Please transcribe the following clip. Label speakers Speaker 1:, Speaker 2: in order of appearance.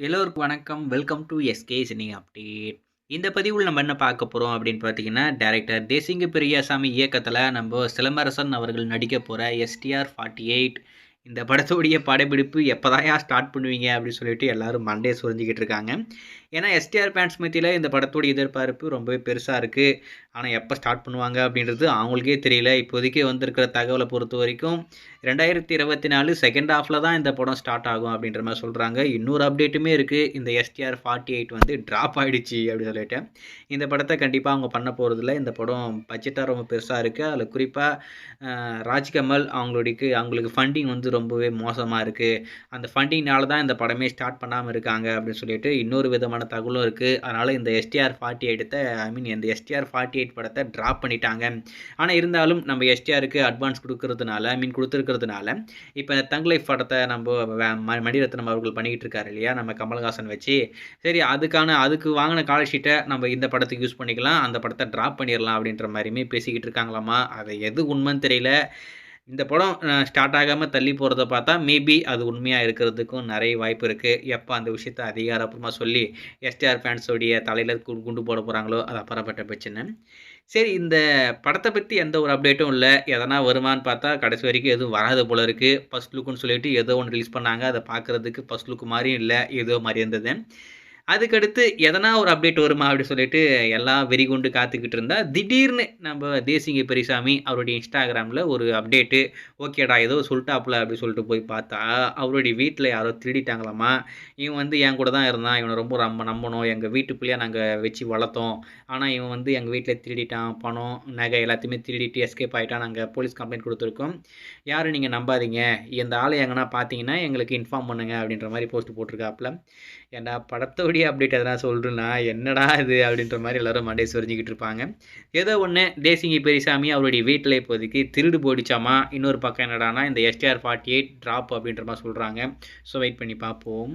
Speaker 1: எல்லோருக்கும் வணக்கம். Welcome to SK cine update. இந்த பதிவுல நம்ம என்ன பார்க்க போறோம் அப்படின்னு பார்த்தீங்கன்னா, டைரக்டர் தேசிங்கு பெரியசாமி இயக்கத்துல நம்ம சிலம்பரசன் அவர்கள் நடிக்க போற எஸ்டிஆர் 48 இந்த படத்துடைய படப்பிடிப்பு எப்பதான்யா ஸ்டார்ட் பண்ணுவீங்க அப்படின்னு சொல்லிட்டு எல்லாரும் மண்டைய சொரிஞ்சுக்கிட்டு இருக்காங்க. ஏன்னா எஸ்டிஆர் ஃபேன்ஸ் மத்தியில இந்த படத்தோட எதிர்பார்ப்பு ரொம்பவே பெருசா இருக்கு. ஆனா எப்போ ஸ்டார்ட் பண்ணுவாங்க அப்படின்றது அவங்களுக்கே தெரியல. இப்போதைக்கு வந்திருக்கிற தகவலை பொறுத்த வரைக்கும் 2024 செகண்ட் ஹாஃப்ல தான் இந்த படம் ஸ்டார்ட் ஆகும் அப்படின்ற மாதிரி சொல்றாங்க. இன்னொரு அப்டேட்டுமே இருக்கு. இந்த எஸ்டிஆர் 48 வந்து டிராப் ஆயிடுச்சு அப்படின்னு சொல்லிட்டு. இந்த படத்தை கண்டிப்பா அவங்க பண்ண போறதில்ல. இந்த படம் பட்ஜெட்டா ரொம்ப பெருசா இருக்கு. அதுல குறிப்பா ராஜ்கமல் அவங்களுக்கு ஃபண்டிங் வந்து ரொம்பவே மோசமா இருக்கு. அந்த ஃபண்டிங்னால தான் இந்த படமே ஸ்டார்ட் பண்ணாம இருக்காங்க அப்படின்னு சொல்லிட்டு இன்னொரு விதமான தகவலும் இருக்கு. அதனால இந்த எஸ்டிஆர் 48 இந்த எஸ்டிஆர் 48 படத்தை டிராப் பண்ணிட்டாங்க. ஆனா இருந்தாலும் நம்ம எஸ்டிஆருக்கு அட்வான்ஸ் கொடுத்துருக்கிறதுனால இப்போ இந்த தங் லைஃப் படத்தை நம்ம மணிரத்னம் அவர்கள் பண்ணிக்கிட்டு இருக்காரு இல்லையா, நம்ம கமல்ஹாசன் வச்சு. சரி, அதுக்கு வாங்கின கால் ஷீட்டை நம்ம இந்த படத்துக்கு யூஸ் பண்ணிக்கலாம், அந்த படத்தை டிராப் பண்ணிடலாம் அப்படின்ற மாதிரியுமே பேசிக்கிட்டு இருக்காங்களாமா. அது எது உண்மைன்னு தெரியல. இந்த படம் ஸ்டார்ட் ஆகாமல் தள்ளி போகிறத பார்த்தா மேபி அது உண்மையாக இருக்கிறதுக்கும் நிறைய வாய்ப்பு இருக்குது. எப்போ அந்த விஷயத்தை அதிகாரப்பூர்வமாக சொல்லி எஸ்டிஆர் ஃபேன்ஸோடைய தலையில் குண்டு போட போகிறாங்களோ அது அப்புறப்பட்ட பிரச்சனை. சரி, இந்த படத்தை பற்றி எந்த ஒரு அப்டேட்டும் இல்லை. எதனா வருமானு பார்த்தா கடைசி வரைக்கும் எதுவும் வராது போல இருக்குது. ஃபர்ஸ்ட் லுக்குன்னு சொல்லிட்டு ஏதோ ஒன்று ரிலீஸ் பண்ணாங்க. அதை பார்க்குறதுக்கு ஃபர்ஸ்ட் லுக் மாதிரியும் இல்லை, ஏதோ மாதிரி இருந்தது. அதுக்கடுத்து எதனா ஒரு அப்டேட் வருமா அப்படின்னு சொல்லிட்டு எல்லாம் வெறிகொண்டு காத்துக்கிட்டு இருந்தா, திடீர்னு நம்ம தேசிங்க பெரியசாமி அவருடைய இன்ஸ்டாகிராமில் ஒரு அப்டேட்டு. ஓகேடா, ஏதோ சொல்லிட்டாப்புல அப்படின்னு சொல்லிட்டு போய் பார்த்தா, அவருடைய வீட்டில் யாரோ திருடிட்டாங்களாமா. இவன் வந்து என் கூட தான் இருந்தான், இவனை ரொம்ப நம்பணும், எங்கள் வீட்டுக்குள்ளேயே நாங்கள் வச்சு வளர்த்தோம். ஆனால் இவன் வந்து எங்கள் வீட்டில் திருடிட்டான், பணம் நகை எல்லாத்தையுமே திருடிட்டு எஸ்கேப் ஆகிட்டான். நாங்கள் போலீஸ் கம்ப்ளைண்ட் கொடுத்துருக்கோம், யாரும் நீங்கள் நம்பாதீங்க, இந்த ஆளை எங்கன்னா பார்த்தீங்கன்னா எங்களுக்கு இன்ஃபார்ம் பண்ணுங்க அப்படின்ற மாதிரி போஸ்ட் போட்டிருக்காப்புல. ஏன்டா படத்தோடைய அப்டேட் எதனா சொல்கிறேன்னா என்னடா இது அப்படின்ற மாதிரி எல்லாரும் மண்டே சொரிஞ்சிக்கிட்டு இருப்பாங்க. ஏதோ ஒன்று, தேசிங்கி பெரியசாமி அவருடைய வீட்டில் இப்போதைக்கு திருடு போயிடுச்சாமா. இன்னொரு பக்கம் என்னடானா இந்த எஸ்டிஆர் 48 ட்ராப் அப்படின்ற மாதிரி சொல்கிறாங்க. ஸோ வெயிட் பண்ணி பார்ப்போம்.